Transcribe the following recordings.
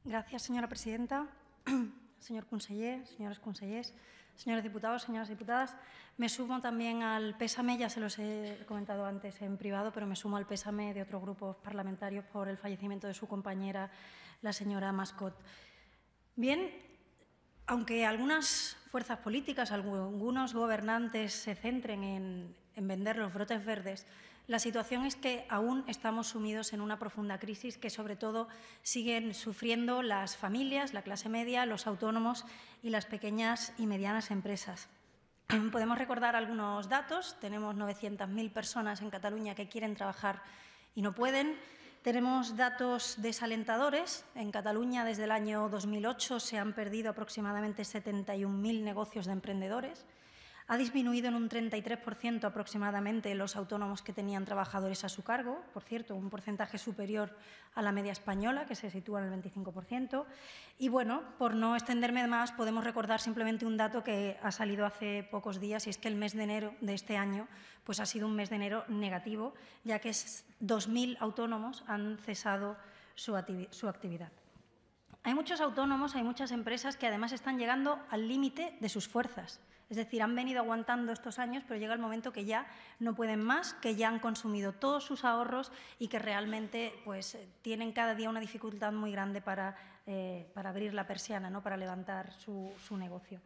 Gràcies, senyora presidenta. Señor conseller, señores consellers, señores diputados, señoras diputadas, me sumo también al pésame, ya se los he comentado antes en privado, pero me sumo al pésame de otros grupos parlamentarios por el fallecimiento de su compañera, la señora Mascot. Bien, aunque algunas fuerzas políticas, algunos gobernantes se centren en vender los brotes verdes, la situación es que aún estamos sumidos en una profunda crisis que, sobre todo, siguen sufriendo las familias, la clase media, los autónomos y las pequeñas y medianas empresas. Podemos recordar algunos datos. Tenemos 900.000 personas en Cataluña que quieren trabajar y no pueden. Tenemos datos desalentadores. En Cataluña, desde el año 2008, se han perdido aproximadamente 71.000 negocios de emprendedores. Ha disminuido en un 33% aproximadamente los autónomos que tenían trabajadores a su cargo, por cierto, un porcentaje superior a la media española, que se sitúa en el 25%. Y, bueno, por no extenderme más, podemos recordar simplemente un dato que ha salido hace pocos días, y es que el mes de enero de este año pues ha sido un mes de enero negativo, ya que 2.000 autónomos han cesado su actividad. Hay muchos autónomos, hay muchas empresas que además están llegando al límite de sus fuerzas. Es decir, han venido aguantando estos años, pero llega el momento que ya no pueden más, que ya han consumido todos sus ahorros y que realmente pues, tienen cada día una dificultad muy grande para abrir la persiana, ¿no? Para levantar su negocio.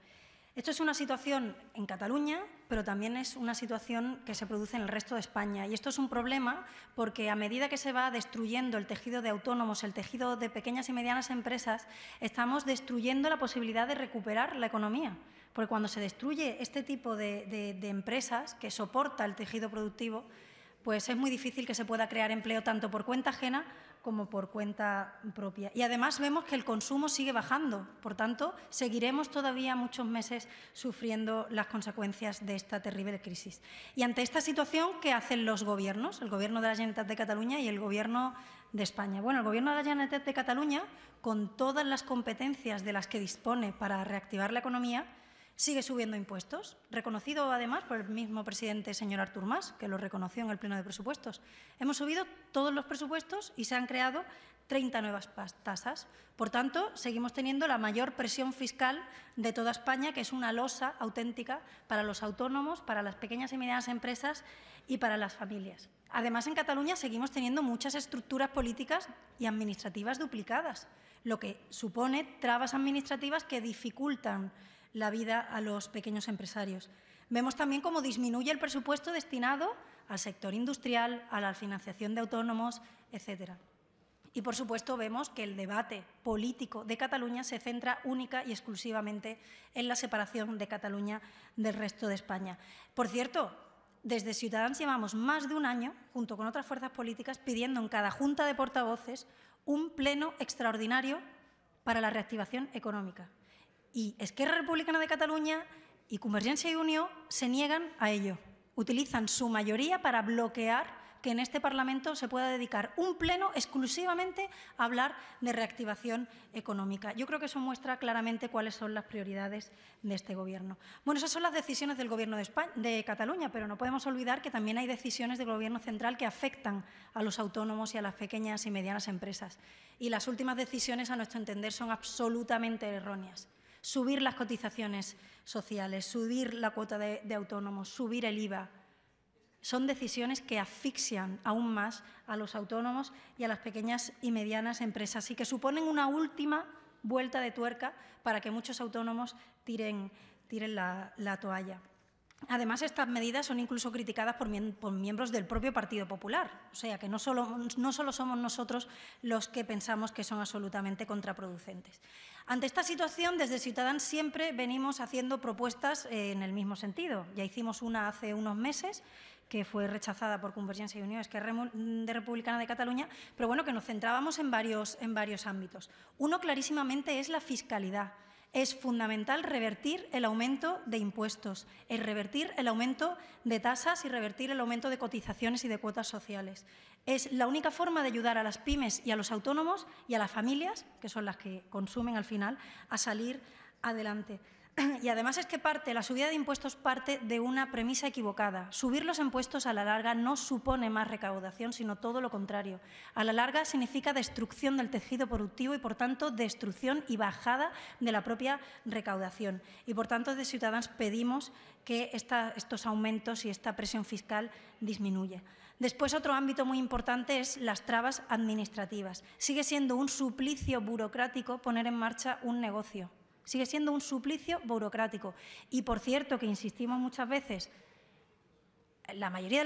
Esto es una situación en Cataluña, pero también es una situación que se produce en el resto de España. Y esto es un problema porque a medida que se va destruyendo el tejido de autónomos, el tejido de pequeñas y medianas empresas, estamos destruyendo la posibilidad de recuperar la economía. Porque cuando se destruye este tipo de empresas que soporta el tejido productivo, pues es muy difícil que se pueda crear empleo tanto por cuenta ajena como por cuenta propia. Y además vemos que el consumo sigue bajando. Por tanto, seguiremos todavía muchos meses sufriendo las consecuencias de esta terrible crisis. Y ante esta situación, ¿qué hacen los gobiernos? El Gobierno de la Generalitat de Cataluña y el Gobierno de España. Bueno, el Gobierno de la Generalitat de Cataluña, con todas las competencias de las que dispone para reactivar la economía, sigue subiendo impuestos, reconocido además por el mismo presidente, señor Artur Mas, que lo reconoció en el Pleno de Presupuestos. Hemos subido todos los presupuestos y se han creado 30 nuevas tasas. Por tanto, seguimos teniendo la mayor presión fiscal de toda España, que es una losa auténtica para los autónomos, para las pequeñas y medianas empresas y para las familias. Además, en Cataluña seguimos teniendo muchas estructuras políticas y administrativas duplicadas, lo que supone trabas administrativas que dificultan la vida a los pequeños empresarios. Vemos también cómo disminuye el presupuesto destinado al sector industrial, a la financiación de autónomos, etc. Y, por supuesto, vemos que el debate político de Cataluña se centra única y exclusivamente en la separación de Cataluña del resto de España. Por cierto, desde Ciutadans llevamos más de un año, junto con otras fuerzas políticas, pidiendo en cada junta de portavoces un pleno extraordinario para la reactivación económica. Y Esquerra Republicana de Cataluña y Convergència i Unió se niegan a ello. Utilizan su mayoría para bloquear que en este Parlamento se pueda dedicar un pleno exclusivamente a hablar de reactivación económica. Yo creo que eso muestra claramente cuáles son las prioridades de este Gobierno. Bueno, esas son las decisiones del Gobierno de Cataluña, pero no podemos olvidar que también hay decisiones del Gobierno central que afectan a los autónomos y a las pequeñas y medianas empresas. Y las últimas decisiones, a nuestro entender, son absolutamente erróneas. Subir las cotizaciones sociales, subir la cuota de autónomos, subir el IVA, son decisiones que asfixian aún más a los autónomos y a las pequeñas y medianas empresas y que suponen una última vuelta de tuerca para que muchos autónomos tiren la toalla. Además, estas medidas son incluso criticadas por miembros del propio Partido Popular. O sea, que no solo somos nosotros los que pensamos que son absolutamente contraproducentes. Ante esta situación, desde Ciutadans siempre venimos haciendo propuestas en el mismo sentido. Ya hicimos una hace unos meses, que fue rechazada por Convergència i Unió, Esquerra Republicana de Cataluña, pero bueno, que nos centrábamos en varios ámbitos. Uno clarísimamente es la fiscalidad. Es fundamental revertir el aumento de impuestos, revertir el aumento de tasas y revertir el aumento de cotizaciones y de cuotas sociales. Es la única forma de ayudar a las pymes y a los autónomos y a las familias, que son las que consumen al final, a salir adelante. Y además es que la subida de impuestos parte de una premisa equivocada. Subir los impuestos a la larga no supone más recaudación, sino todo lo contrario. A la larga significa destrucción del tejido productivo y, por tanto, destrucción y bajada de la propia recaudación. Y, por tanto, desde Ciudadanos pedimos que estos aumentos y esta presión fiscal disminuya. Después, otro ámbito muy importante es las trabas administrativas. Sigue siendo un suplicio burocrático poner en marcha un negocio. Sigue siendo un suplicio burocrático. Y, por cierto, que insistimos muchas veces, en la mayoría de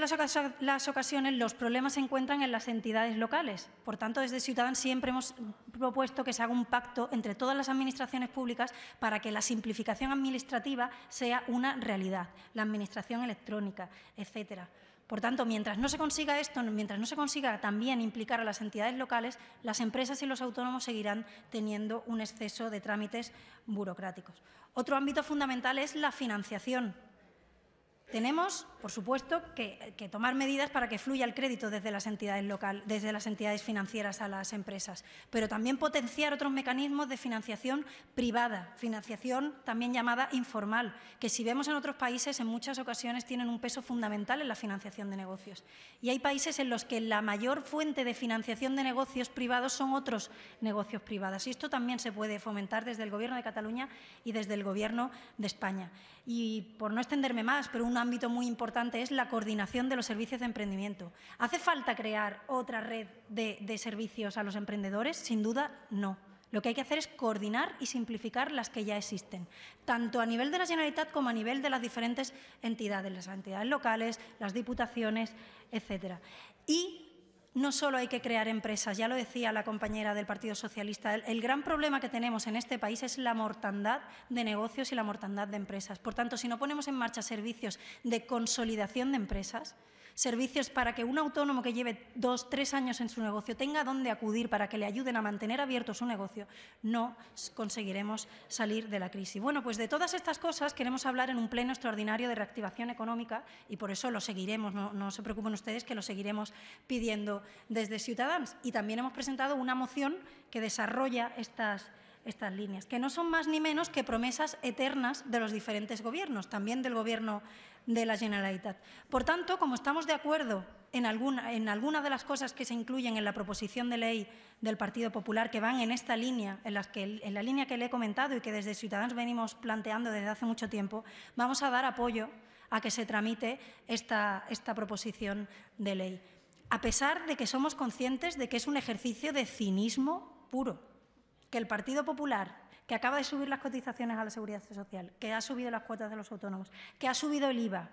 las ocasiones los problemas se encuentran en las entidades locales. Por tanto, desde Ciudadanos siempre hemos propuesto que se haga un pacto entre todas las administraciones públicas para que la simplificación administrativa sea una realidad, la administración electrónica, etcétera. Por tanto, mientras no se consiga esto, mientras no se consiga también implicar a las entidades locales, las empresas y los autónomos seguirán teniendo un exceso de trámites burocráticos. Otro ámbito fundamental es la financiación. Tenemos, por supuesto, que tomar medidas para que fluya el crédito desde las entidades locales, desde las entidades financieras a las empresas, pero también potenciar otros mecanismos de financiación privada, financiación también llamada informal, que si vemos en otros países en muchas ocasiones tienen un peso fundamental en la financiación de negocios. Y hay países en los que la mayor fuente de financiación de negocios privados son otros negocios privados. Y esto también se puede fomentar desde el Gobierno de Cataluña y desde el Gobierno de España. Y por no extenderme más, pero un ámbito muy importante es la coordinación de los servicios de emprendimiento. ¿Hace falta crear otra red de servicios a los emprendedores? Sin duda, no. Lo que hay que hacer es coordinar y simplificar las que ya existen, tanto a nivel de la Generalitat como a nivel de las diferentes entidades, las entidades locales, las diputaciones, etcétera. Y no solo hay que crear empresas, ya lo decía la compañera del Partido Socialista, el gran problema que tenemos en este país es la mortandad de negocios y la mortandad de empresas. Por tanto, si no ponemos en marcha servicios de consolidación de empresas, servicios para que un autónomo que lleve 2 o 3 años en su negocio tenga dónde acudir para que le ayuden a mantener abierto su negocio, no conseguiremos salir de la crisis. Bueno, pues de todas estas cosas queremos hablar en un pleno extraordinario de reactivación económica y por eso lo seguiremos, no se preocupen ustedes que lo seguiremos pidiendo desde Ciudadanos. Y también hemos presentado una moción que desarrolla estas líneas, que no son más ni menos que promesas eternas de los diferentes gobiernos, también del Gobierno de la Generalitat. Por tanto, como estamos de acuerdo en alguna de las cosas que se incluyen en la proposición de ley del Partido Popular que van en esta línea, en la línea que le he comentado y que desde Ciudadanos venimos planteando desde hace mucho tiempo, vamos a dar apoyo a que se tramite esta proposición de ley, a pesar de que somos conscientes de que es un ejercicio de cinismo puro, que el Partido Popular, que acaba de subir las cotizaciones a la Seguridad Social, que ha subido las cuotas de los autónomos, que ha subido el IVA,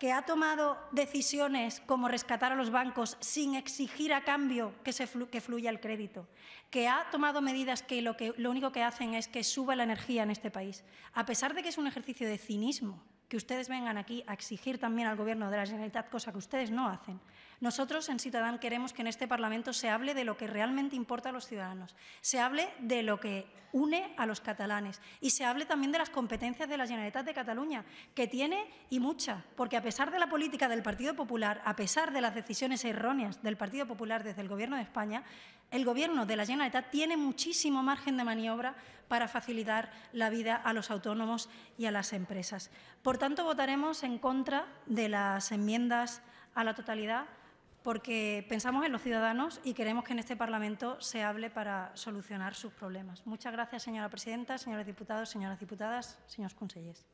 que ha tomado decisiones como rescatar a los bancos sin exigir a cambio que fluya el crédito, que ha tomado medidas que lo único que hacen es que suba la energía en este país. A pesar de que es un ejercicio de cinismo que ustedes vengan aquí a exigir también al Gobierno de la Generalitat, cosa que ustedes no hacen, nosotros en Ciudadanos queremos que en este Parlamento se hable de lo que realmente importa a los ciudadanos, se hable de lo que une a los catalanes y se hable también de las competencias de la Generalitat de Cataluña, que tiene y mucha, porque a pesar de la política del Partido Popular, a pesar de las decisiones erróneas del Partido Popular desde el Gobierno de España, el Gobierno de la Generalitat tiene muchísimo margen de maniobra para facilitar la vida a los autónomos y a las empresas. Por tanto, votaremos en contra de las enmiendas a la totalidad porque pensamos en los ciudadanos y queremos que en este Parlamento se hable para solucionar sus problemas. Muchas gracias, señora presidenta, señores diputados, señoras diputadas, señors consellers.